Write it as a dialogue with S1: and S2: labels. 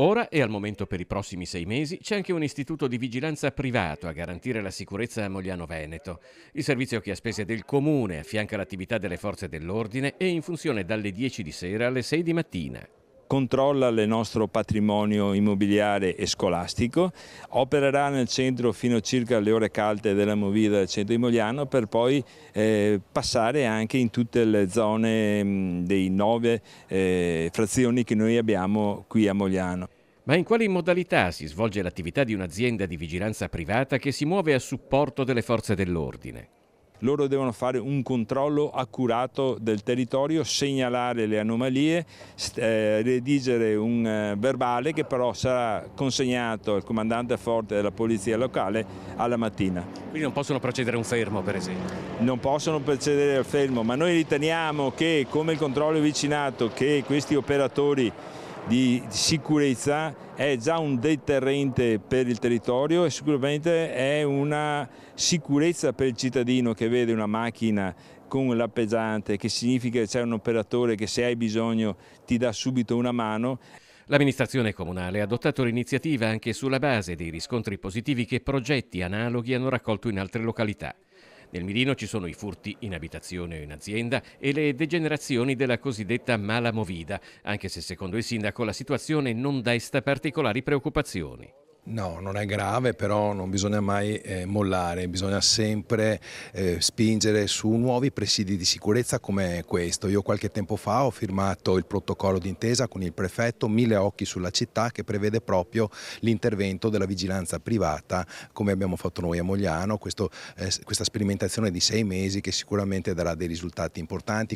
S1: Ora e al momento per i prossimi 6 mesi c'è anche un istituto di vigilanza privato a garantire la sicurezza a Mogliano Veneto. Il servizio che a spese del comune affianca l'attività delle forze dell'ordine è in funzione dalle 10 di sera alle 6 di mattina.
S2: Controlla il nostro patrimonio immobiliare e scolastico, opererà nel centro fino a circa alle ore calde della movida del centro di Mogliano per poi passare anche in tutte le zone dei 9 frazioni che noi abbiamo qui a Mogliano.
S1: Ma in quali modalità si svolge l'attività di un'azienda di vigilanza privata che si muove a supporto delle forze dell'ordine?
S2: Loro devono fare un controllo accurato del territorio, segnalare le anomalie, redigere un verbale che però sarà consegnato al comandante forte della polizia locale alla mattina.
S1: Quindi non possono procedere a un fermo, per esempio.
S2: Non possono procedere al fermo, ma noi riteniamo che, come il controllo vicinato, che questi operatori di sicurezza è già un deterrente per il territorio e sicuramente è una sicurezza per il cittadino che vede una macchina con la pesante, che significa che c'è un operatore che se hai bisogno ti dà subito una mano.
S1: L'amministrazione comunale ha adottato l'iniziativa anche sulla base dei riscontri positivi che progetti analoghi hanno raccolto in altre località. Nel mirino ci sono i furti in abitazione o in azienda e le degenerazioni della cosiddetta mala movida, anche se secondo il sindaco la situazione non desta particolari preoccupazioni.
S3: No, non è grave, però non bisogna mai mollare, bisogna sempre spingere su nuovi presidi di sicurezza come questo. Io qualche tempo fa ho firmato il protocollo d'intesa con il prefetto 1000 occhi sulla città che prevede proprio l'intervento della vigilanza privata come abbiamo fatto noi a Mogliano, questa sperimentazione di 6 mesi che sicuramente darà dei risultati importanti.